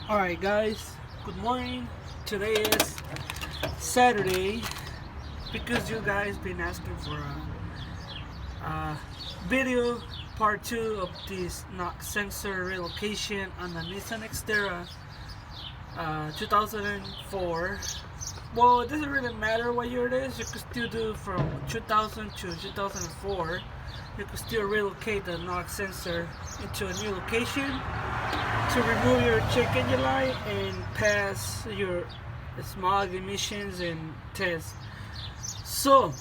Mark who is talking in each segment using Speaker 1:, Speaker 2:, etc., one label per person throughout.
Speaker 1: Alright guys, good morning. Today is Saturday because you guys been asking for a video part 2 of this knock sensor relocation on the Nissan Xterra 2004. Well, it doesn't really matter what year it is. You could still do from 2000 to 2004. You could still relocate the knock sensor into a new location to remove your check engine light and pass your smog emissions and tests. So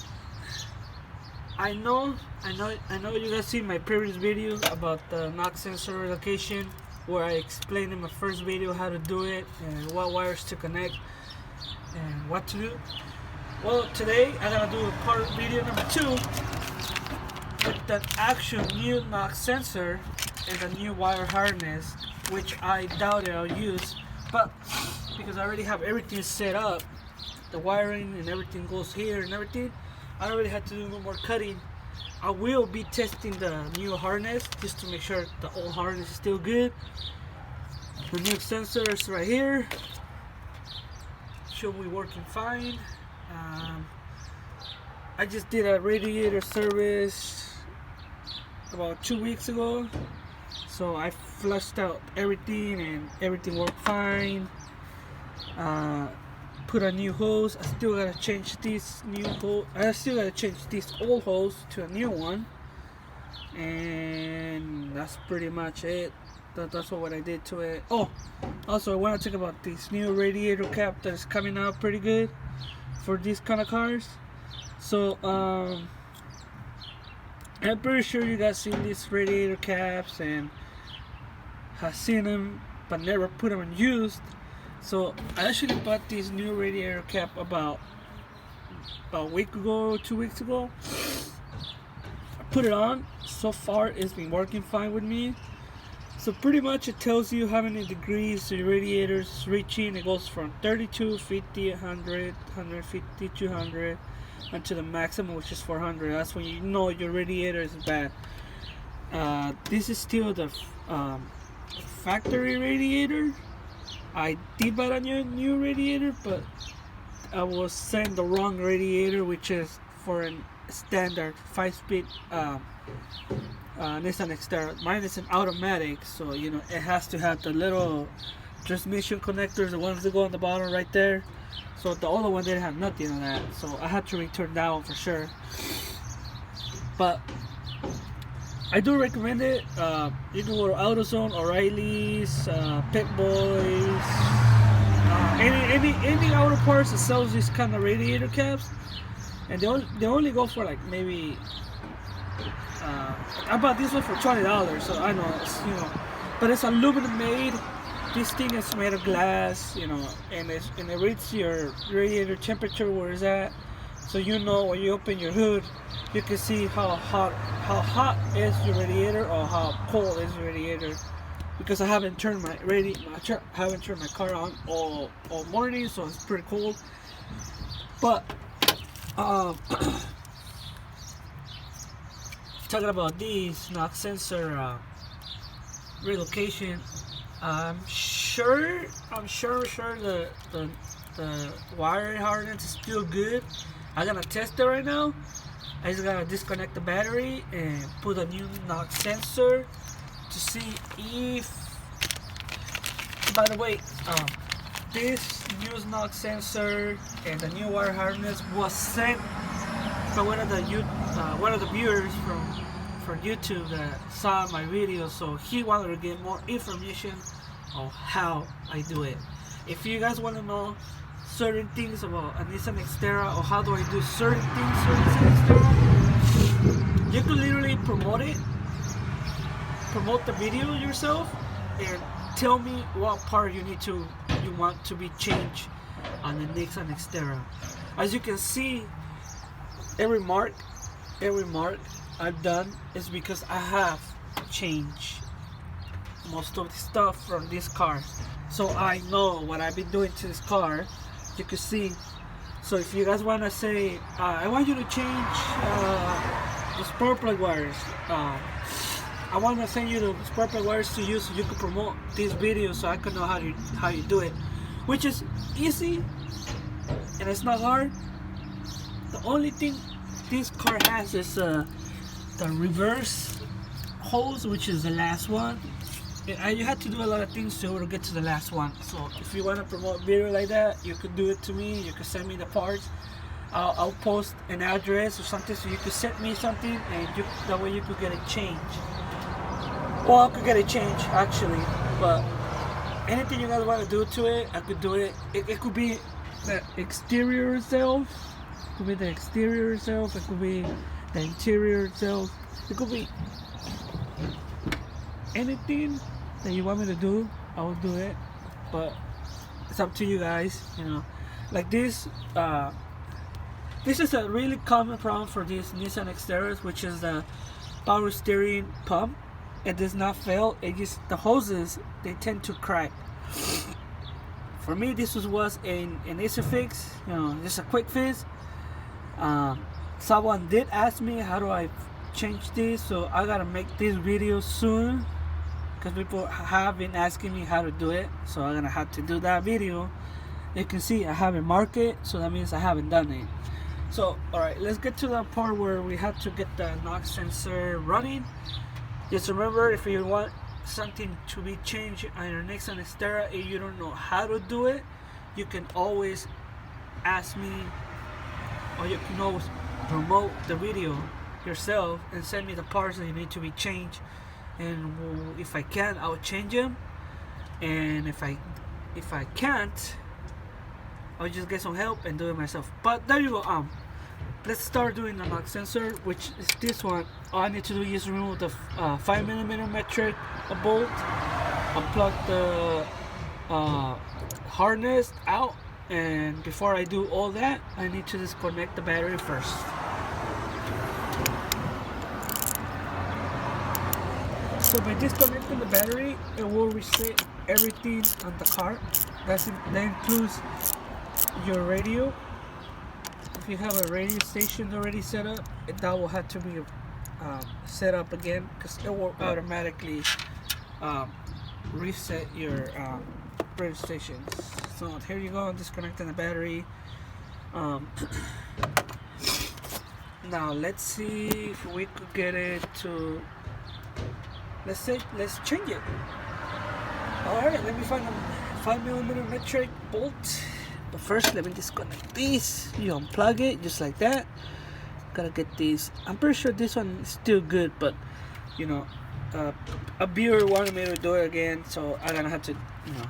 Speaker 1: I know you guys seen my previous video about the knock sensor relocation, where I explained in my first video how to do it and what wires to connect and what to do. Well, today I'm gonna do a part video number 2 with the actual new knock sensor and the new wire harness, which I doubt I'll use, but because I already have everything set up, the wiring and everything goes here and everything, I don't really have to do no more cutting. I will be testing the new harness just to make sure the old harness is still good. The new sensor is right here, should be working fine. I just did a radiator service about 2 weeks ago, so I flushed out everything and everything worked fine. Put a new hose. I still gotta change this new hose. I still gotta change this old hose to a new one, and that's pretty much it. That's what I did to it. Oh, also I want to talk about this new radiator cap that is coming out pretty good for these kind of cars. So I'm pretty sure you guys seen these radiator caps and have seen them but never put them in use. So I actually bought this new radiator cap about a week ago, 2 weeks ago. I put it on. So far it's been working fine with me. So pretty much it tells you how many degrees your radiator is reaching. It goes from 32, 50, 100, 150, 200 until the maximum, which is 400. That's when you know your radiator is bad. This is still the factory radiator. I did buy a new radiator, but I was sent the wrong radiator, which is for a standard 5-speed Nissan Xterra. Mine is an automatic, so you know it has to have the little transmission connectors, the ones that go on the bottom right there. So the other one didn't have nothing on that, so I had to return that one for sure. But I do recommend it. You can go to AutoZone, O'Reilly's, Pit Boys, any auto parts that sells these kind of radiator caps, and they only go for like maybe. I bought this one for $20, so I know it's, you know, but it's aluminum made. This thing is made of glass, you know, and it reads your radiator temperature where it's at, so you know when you open your hood, you can see how hot is your radiator or how cold is your radiator. Because I haven't turned my car on all morning, so it's pretty cold. But talking about these knock sensor relocation, I'm sure the wiring harness is still good. I'm gonna test it right now. I just gotta disconnect the battery and put a new knock sensor to see if. By the way, this new knock sensor and the new wire harness was sent by one of the viewers from YouTube that saw my video, so he wanted to get more information on how I do it. If you guys want to know certain things about a Nissan Xterra or how do I do certain things for Nissan Xterra, you can literally promote the video yourself and tell me what part you want to be changed on the Nissan Xterra. As you can see, every mark I've done is because I have changed most of the stuff from this car, so I know what I've been doing to this car. You can see. So if you guys want to say, I want you to change the spark plug wires, I want to send you the proper words to use so you can promote these videos, so I can know how you do it, which is easy and it's not hard. The only thing this car has is the reverse hose, which is the last one. And you have to do a lot of things to get to the last one. So if you want to promote video like that, you can do it to me. You can send me the parts. I'll post an address or something, so you could send me something, and that way you could get a change. Well, I could get a change actually, but anything you guys want to do to it, I could do it. It could be the exterior itself. It could be the exterior itself. It could be the interior itself. It could be anything that you want me to do. I will do it, but it's up to you guys. You know, like this. This is a really common problem for these Nissan Xterras, which is the power steering pump. It does not fail. It just, the hoses, they tend to crack. For me, this was an easy fix. You know, just a quick fix. Someone did ask me how do I change this, so I gotta make this video soon because people have been asking me how to do it. So I'm gonna have to do that video. You can see I haven't marked it, so that means I haven't done it. So alright, let's get to the part where we have to get the NOx sensor running. Just remember, if you want something to be changed on your Nissan Xterra and you don't know how to do it, you can always ask me, or you can always promote the video yourself and send me the parts that you need to be changed, and if I can, I will change them, and if I can't, I'll just get some help and do it myself. But there you go. Let's start doing the NOx sensor, which is this one. All I need to do is remove the 5mm metric bolt, unplug the harness out, and before I do all that, I need to disconnect the battery first. So by disconnecting the battery, it will reset everything on the car. That includes your radio. If you have a radio station already set up, that will have to be set up again, because it will automatically reset your radio stations. So here you go, I'm disconnecting the battery. Now let's see if we could get it to, let's change it. Alright, let me find a 5mm metric bolt. But first, let me disconnect this. You unplug it just like that. Gotta get this. I'm pretty sure this one is still good, but you know, a viewer wanted me to do it again, so I'm gonna have to, you know,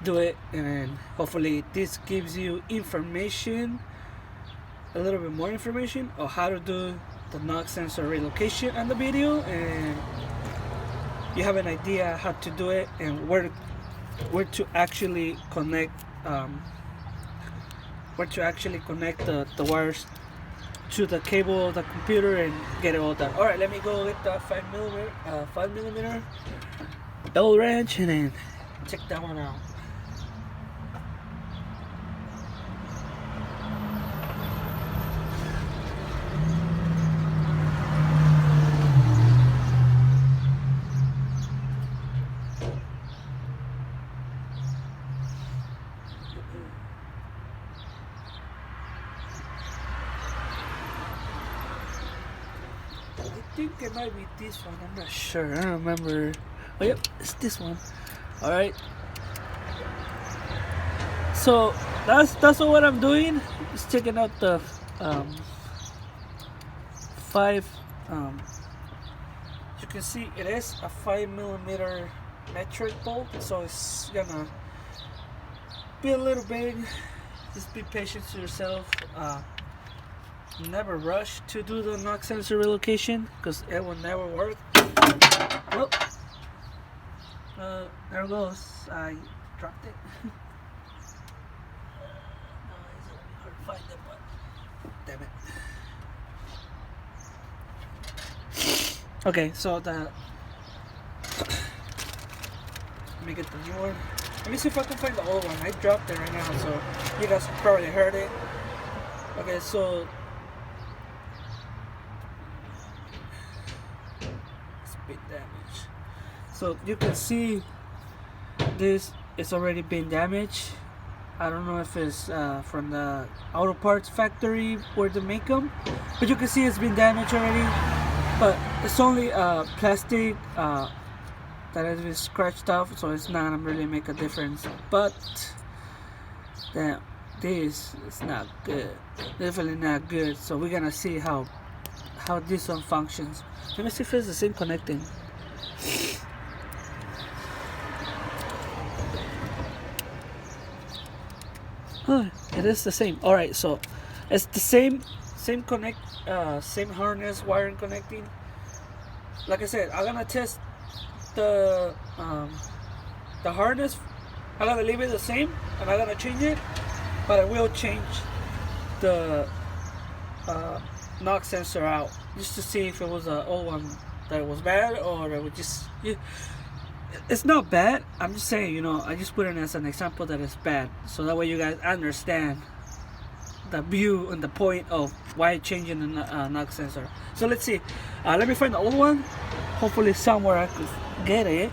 Speaker 1: do it. And hopefully, this gives you information, a little bit more information on how to do the NOx sensor relocation on the video, and you have an idea how to do it and where to actually connect. Where to actually connect the wires to the cable of the computer and get it all done. Alright, let me go get the 5mm double wrench and then check that one out. I think it might be this one, I'm not sure, I don't remember. Oh yep, it's this one. Alright. So that's all what I'm doing. Just checking out the 5 you can see it is a 5mm metric bolt, so it's gonna be a little big. Just be patient to yourself. Never rush to do the NOx sensor relocation, because it will never work. Whoop. There it goes. I dropped it. It's hard to find it, but damn it. Okay, so let me get the new one. Let me see if I can find the old one. I dropped it right now, so you guys probably heard it. Okay, so spit that. So you can see this is already been damaged. I don't know if it's from the auto parts factory where they make them, but you can see it's been damaged already. But it's only plastic that has been scratched off, so it's not gonna really make a difference. But damn, this is not good. Definitely not good. So we're gonna see how this one functions. Let me see if it's the same connecting. Oh, it is the same. All right, so it's the same connect, same harness wiring connecting. Like I said, I'm gonna test the harness. I'm gonna leave it the same, and I'm gonna change it, but I will change the knock sensor out just to see if it was an old one that was bad, or it would just. It's not bad. I'm just saying, you know, I just put it as an example that it's bad, so that way you guys understand the view and the point of why changing the knock sensor. So let's see. Let me find the old one. Hopefully somewhere I could get it.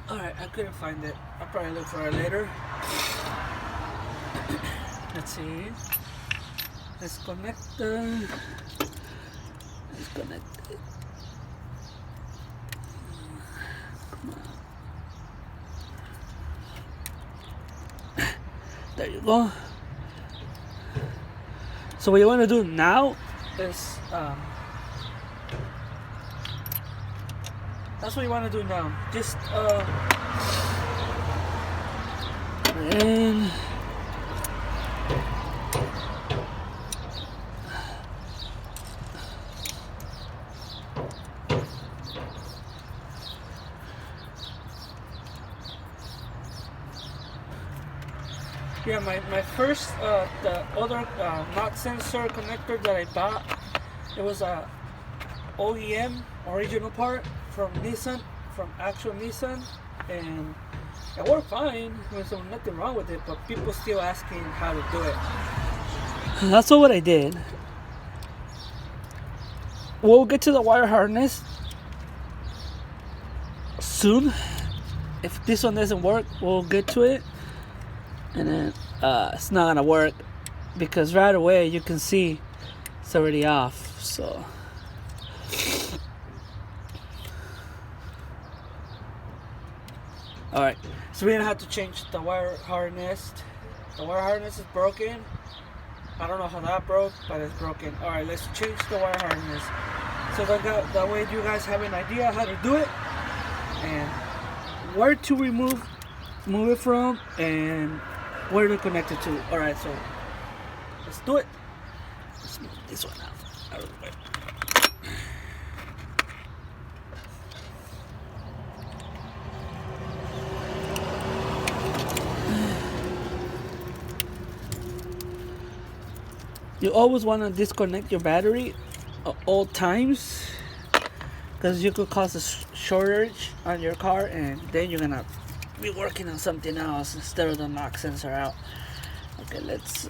Speaker 1: Alright, I couldn't find it. I'll probably look for it later. Let's see. Let's connect it. Come on. There you go. So what you want to do now is that's what you want to do now. Just and yeah, my first the other knock sensor connector that I bought, it was a OEM original part from Nissan, from actual Nissan, and it worked fine. There's nothing wrong with it, but people still asking how to do it. That's what I did. We'll get to the wire harness soon. If this one doesn't work, we'll get to it, and then it's not gonna work because right away you can see it's already off. So alright, so we're gonna have to change the wire harness. The wire harness is broken. I don't know how that broke, but it's broken. Alright, let's change the wire harness. So that way you guys have an idea how to do it and where to move it from and where to connect it to. Alright, so let's do it. Let's move this one out of the way. You always want to disconnect your battery at all times because you could cause a shortage on your car, and then you're gonna be working on something else instead of the knock sensor out. Okay, let's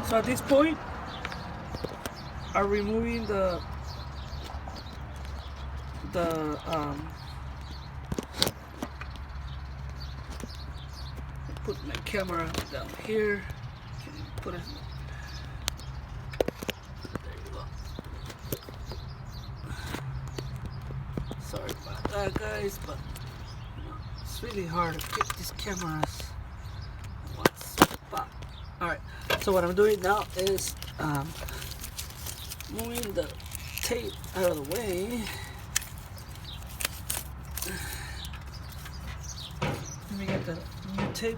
Speaker 1: so at this point I'm removing the put my camera down here. Put it. There you go. Sorry about that, guys, but it's really hard to get these cameras in one spot. All right. So what I'm doing now is moving the tape out of the way. Let me get the new tape.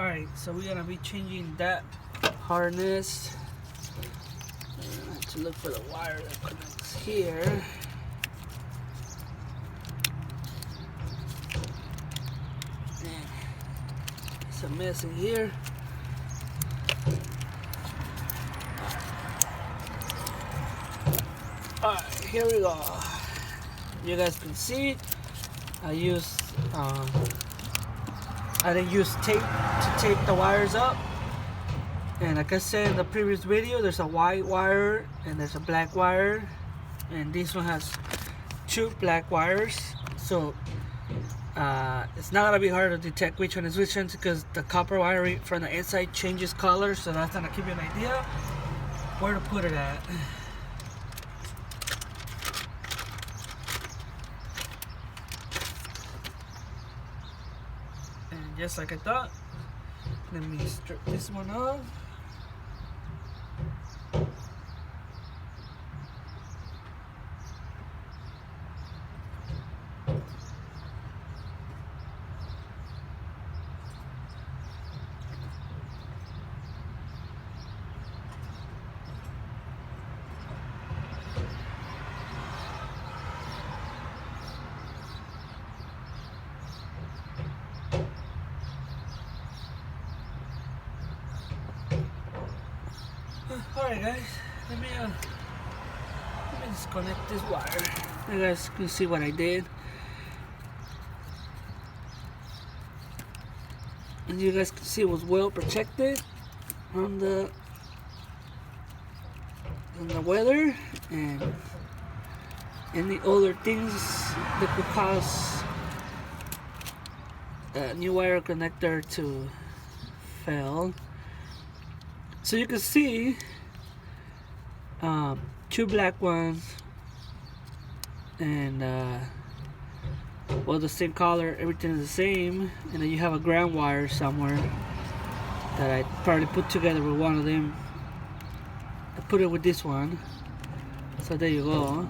Speaker 1: Alright, so we're gonna be changing that harness. I have to look for the wire that connects here. Man, it's a mess in here. Alright, here we go. You guys can see I didn't use tape to tape the wires up, and like I said in the previous video, there's a white wire and there's a black wire, and this one has 2 black wires, so it's not gonna be hard to detect which one is which one, because the copper wire from the inside changes color, so that's gonna give you an idea where to put it at. Just like I thought, let me strip this one off. Alright guys, let me disconnect this wire. You guys can see what I did. And you guys can see it was well protected from the weather and any other things that could cause a new wire connector to fail. So you can see 2 black ones and well, the same color, everything is the same, and then you have a ground wire somewhere that I probably put together with one of them. I put it with this one, so there you go.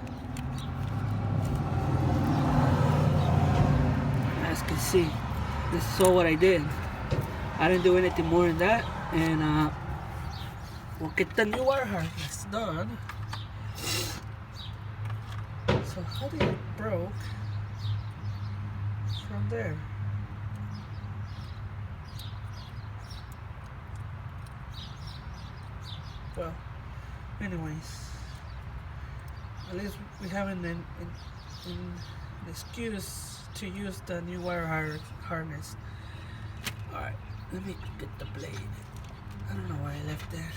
Speaker 1: As you can see, this is all what I did. I didn't do anything more than that, and we'll get the new wire harness done. So how did it broke from there? Well, anyways, at least we have an excuse to use the new wire harness. Alright, let me get the blade. I don't know why I left that.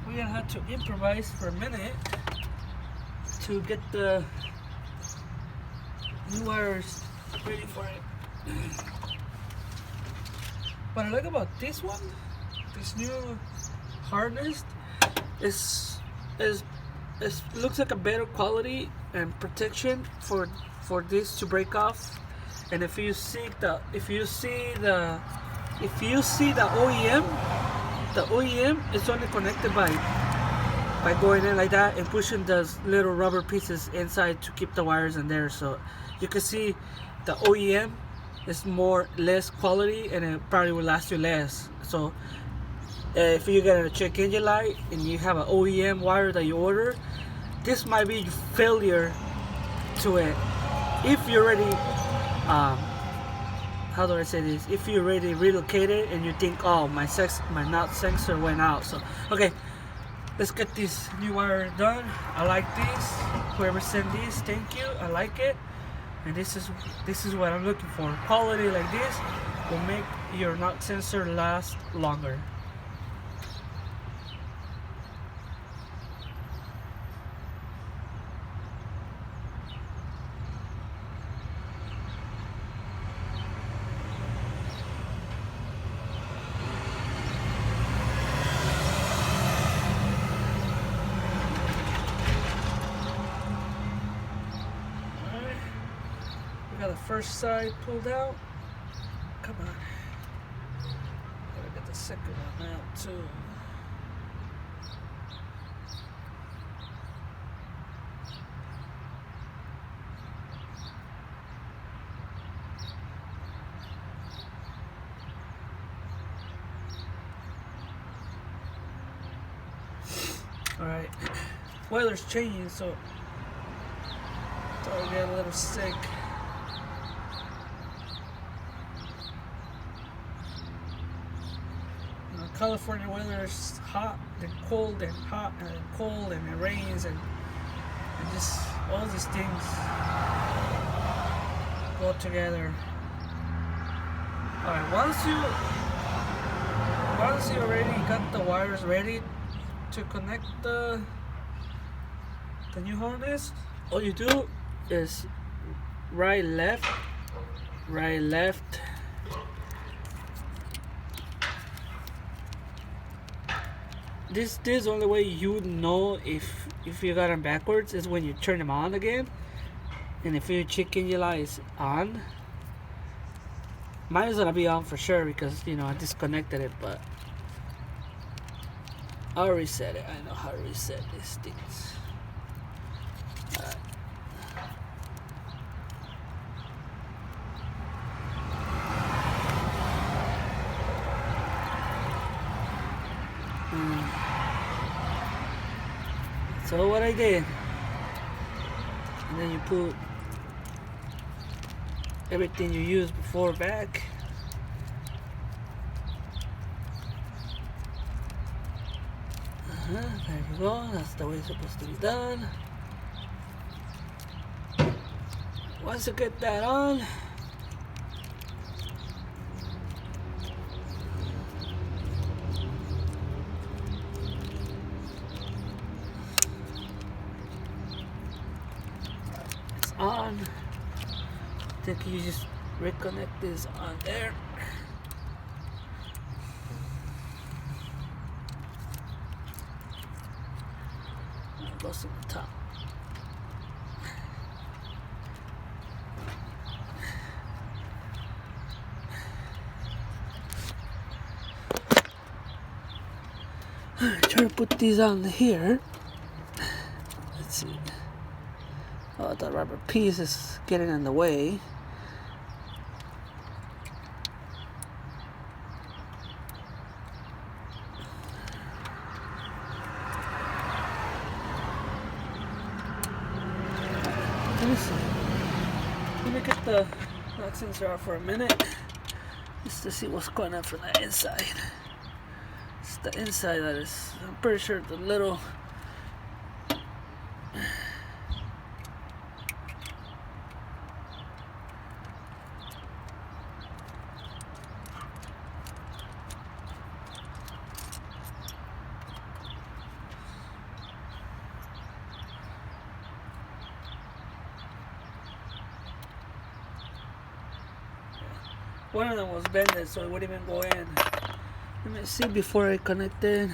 Speaker 1: We had to improvise for a minute to get the new wires ready for it. What I like about this one, this new harness, is looks like a better quality and protection for this to break off. And if you see the OEM, the OEM is only connected by going in like that and pushing those little rubber pieces inside to keep the wires in there. So you can see the OEM is less quality and it probably will last you less. So if you get a check engine light and you have an OEM wire that you order, this might be failure to it. If you already how do I say this? If you already relocated and you think, oh, my knock sensor went out. So okay, let's get this new wire done. I like this. Whoever sent this, thank you. I like it. And this is what I'm looking for. Quality like this will make your knock sensor last longer. Got the first side pulled out. Come on. Gotta get the second one out too. Alright. Weather's changing, so I get a little sick. California weather is hot, then cold, and hot, and cold, and it rains, and just all these things go together. Alright, once you already got the wires ready to connect the new harness, all you do is right, left. This is the only way you know if you got them backwards is when you turn them on again. And if your check engine light is on, mine is gonna be on for sure because I disconnected it, but I'll reset it. I know how to reset these things. Alright. So what I did, and then you put everything you used before back. There you go, that's the way it's supposed to be done. Once you get that on, on. I think you just reconnect this on there. It goes on the top. Try to put these on here. Let's see. Oh, the rubber piece is getting in the way. Let me see. Let me get the knock sensor out for a minute just to see what's going on from the inside. It's the inside that is, I'm pretty sure the little one of them was bended, so it wouldn't even go in. Let me see before I connect it.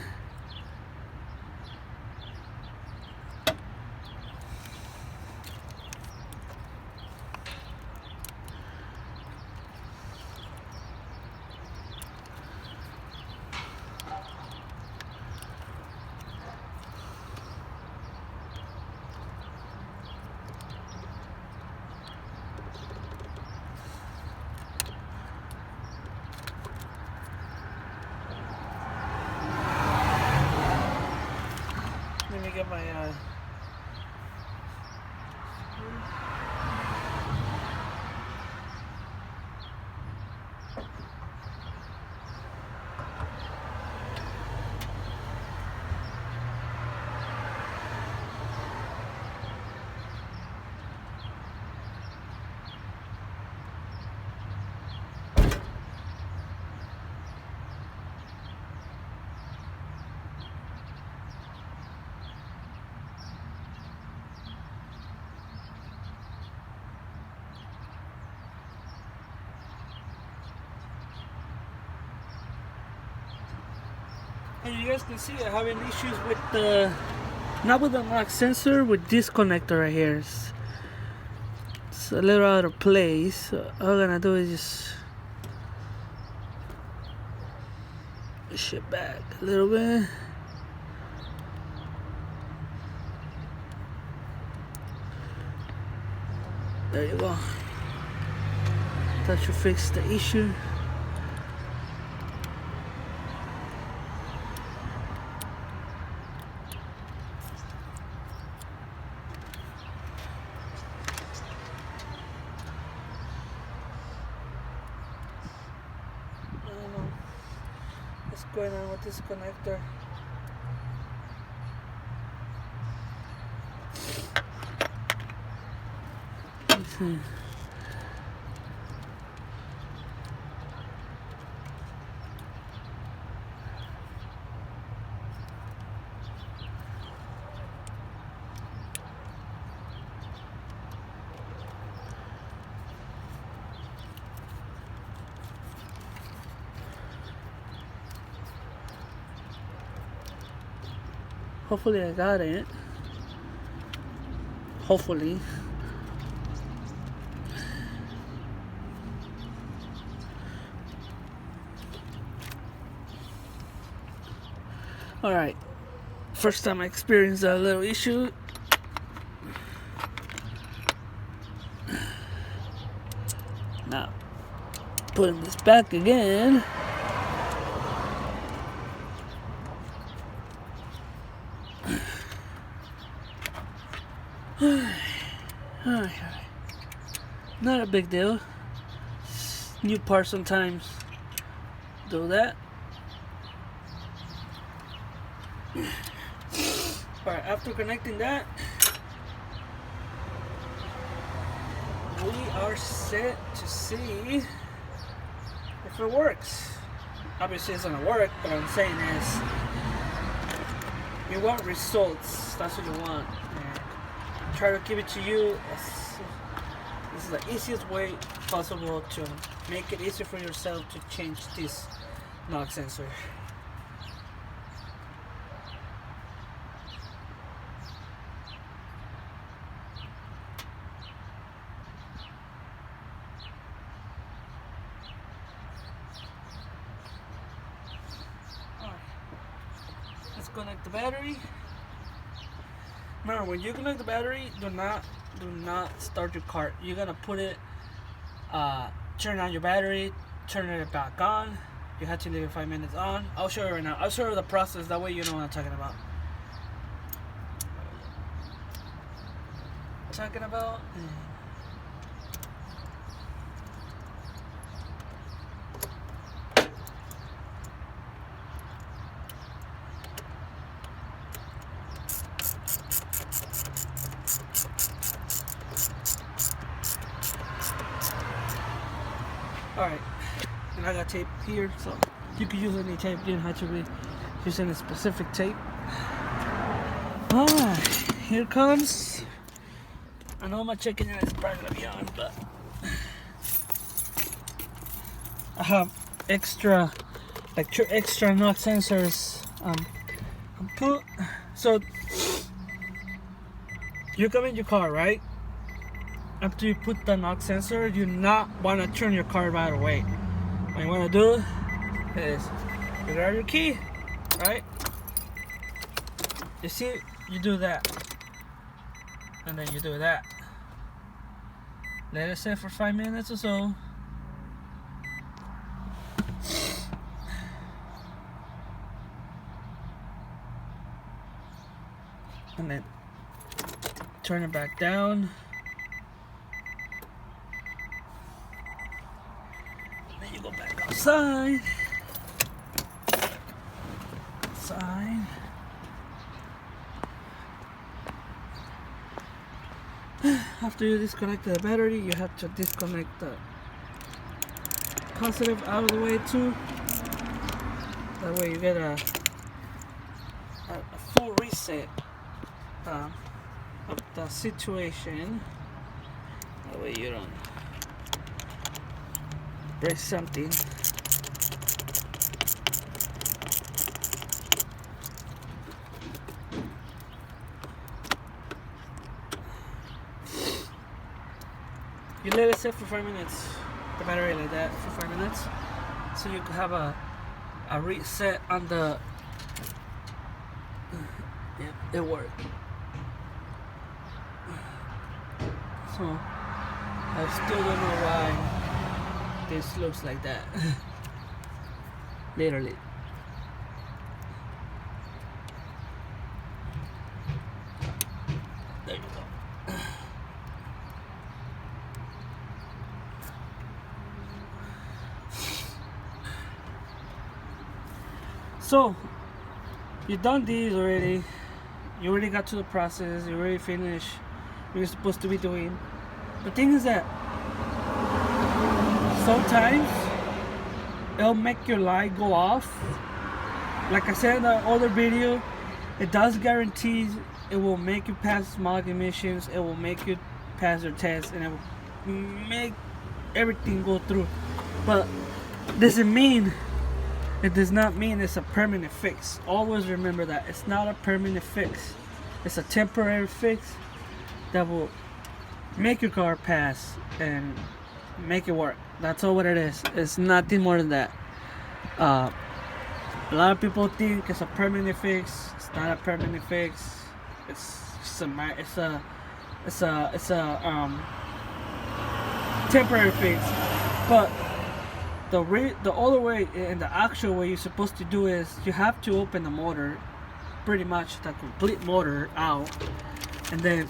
Speaker 1: And you guys can see I'm having issues with the, not with the knock sensor, with this connector right here. It's a little out of place. So all I'm gonna do is just push it back a little bit. There you go. That should fix the issue. I don't know what's going on with this connector. Let's see. Hopefully I got it. Hopefully. Alright. First time I experienced that little issue. Now, putting this back again. Alright. Not a big deal. New parts sometimes do that. Alright, after connecting that, we are set to see if it works. Obviously it's gonna work, but what I'm saying is you want results. That's what you want. And try to give it to you. This is the easiest way possible to make it easier for yourself to change this knock sensor. Let's connect the battery. Remember, when you connect the battery, do not start your car. You're gonna put it, turn on your battery, turn it back on. You have to leave it 5 minutes on. I'll show you right now. I'll show you the process. That way you know what I'm talking about. Alright, and I got tape here, so you can use any tape. You don't have to be using a specific tape. Alright, here comes. I know my chicken is probably gonna be on, but I have extra knock sensors put. So you come in your car, right? After you put the knock sensor, you not want to turn your car right away. What you want to do is you grab your key, right? You see, you do that, and then you do that. Let it sit for 5 minutes or so. And then turn it back down. You go back outside. Outside. After you disconnect the battery, you have to disconnect the positive out of the way too. That way you get a full reset of the situation. That way you don't break something. You let it sit for 5 minutes, the battery like that for 5 minutes, so you could have a reset on the. Yeah, it worked. So I still don't know why this looks like that. Literally. There you go. So you done these already. You already got to the process. You already finished what you're supposed to be doing. The thing is that sometimes it'll make your light go off. Like I said in the other video, it does guarantee it will make you pass smog emissions. It will make you pass your test, and it will make everything go through. But it does not mean it's a permanent fix. Always remember that it's not a permanent fix. It's a temporary fix that will make your car pass and make it work. That's all what it is. It's nothing more than that. A lot of people think it's a permanent fix. It's not a permanent fix. It's a temporary fix. But the other way and the actual way you're supposed to do is you have to open the motor, pretty much the complete motor out, and then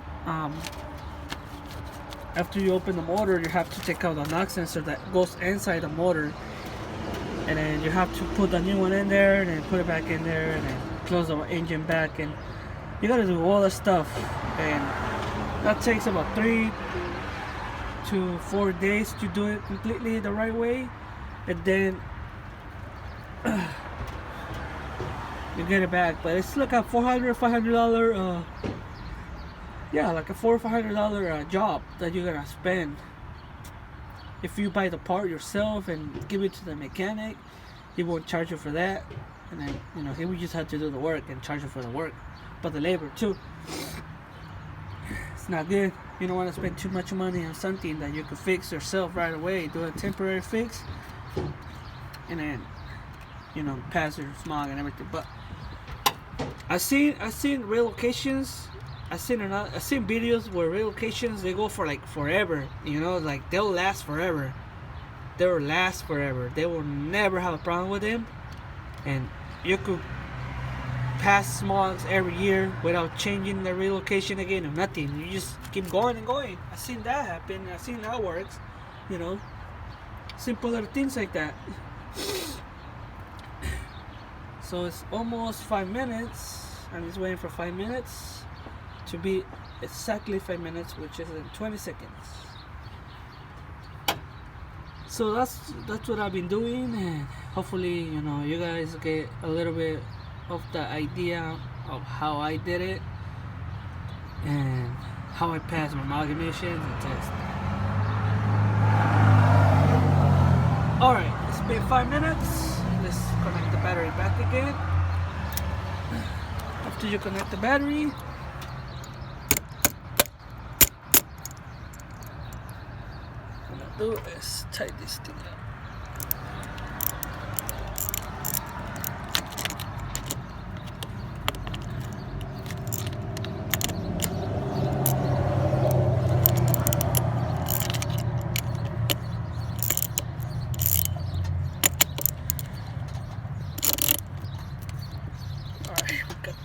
Speaker 1: after you open the motor, you have to take out the knock sensor that goes inside the motor, and then you have to put the new one in there, and then put it back in there, and then close the engine back, and you gotta do all that stuff, and that takes about 3 to 4 days to do it completely the right way. And then you get it back, but it's like a $500 yeah, like a $400 or $500 job that you're gonna spend. If you buy the part yourself and give it to the mechanic, he won't charge you for that, and then he will just have to do the work and charge you for the work, but the labor too. It's not good. You don't want to spend too much money on something that you could fix yourself right away. Do a temporary fix, and then pass your smog and everything. But I seen relocations. I seen videos where relocations, they go for like forever. Like they'll last forever. They will last forever. They will never have a problem with them, and you could pass smogs every year without changing the relocation again or nothing. You just keep going and going. I've seen that happen. I've seen that works. Simple little things like that. So it's almost 5 minutes. I'm just waiting for 5 minutes to be exactly 5 minutes, which is in 20 seconds. So that's what I've been doing, and hopefully you guys get a little bit of the idea of how I did it and how I passed my smog emissions and test. Alright, it's been 5 minutes. Let's connect the battery back again. After you connect the battery, what I'm gonna do is tie this thing up.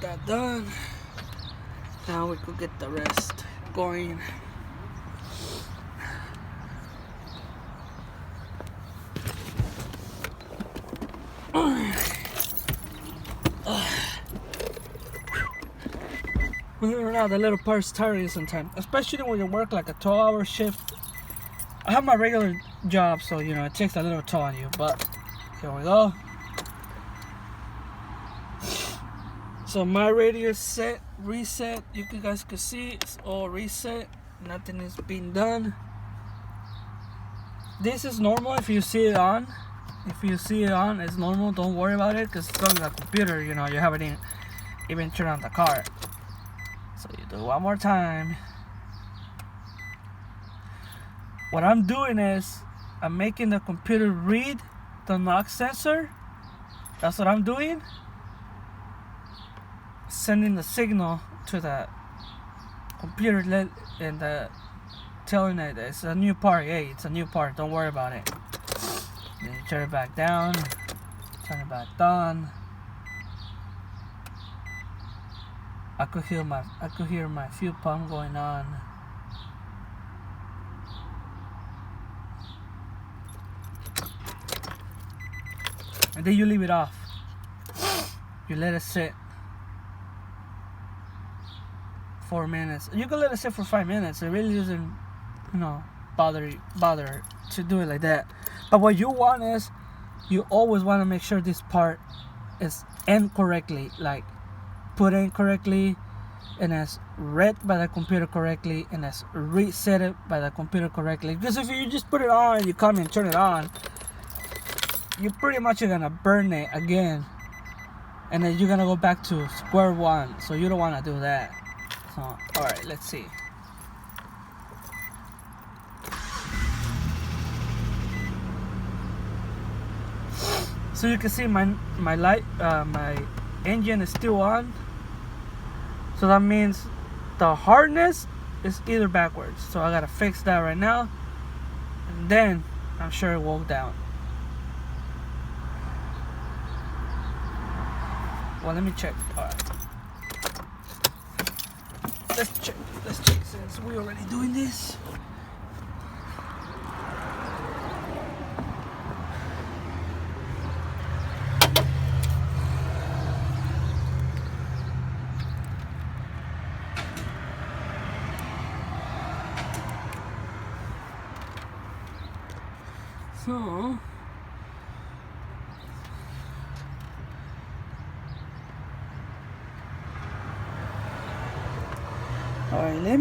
Speaker 1: That done. Now we could get the rest going. Believe it or not, the little parts tire you sometimes, especially when you work like a 12-hour shift. I have my regular job, so you know it takes a little toll on you. But here we go. So my radio is set, reset. You guys can see it's all reset. Nothing is being done. This is normal if you see it on. If you see it on, it's normal. Don't worry about it because it's on the computer. You know you haven't even turned on the car. So you do it one more time. What I'm doing is I'm making the computer read the knock sensor. That's what I'm doing. Sending the signal to the computer and telling it it's a new part. Hey, it's a new part. Don't worry about it. Then you turn it back down. Turn it back on. I could hear my fuel pump going on. And then you leave it off. You let it sit 4 minutes. You can let it sit for 5 minutes. It really doesn't, you know, bother to do it like that. But what you want is, you always want to make sure this part is in correctly, like put in correctly, and as read by the computer correctly, and as reset it by the computer correctly. Because if you just put it on and you come and turn it on, you pretty much are gonna burn it again, and then you're gonna go back to square one. So you don't want to do that. So all right, let's see. So you can see my light, my engine is still on. So that means the hardness is either backwards. So I gotta fix that right now, and then I'm sure it will go down. Well, let me check. All right. Let's check since we're already doing this. So alright, let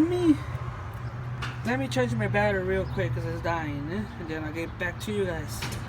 Speaker 1: me change my battery real quick because it's dying, and then I'll get back to you guys.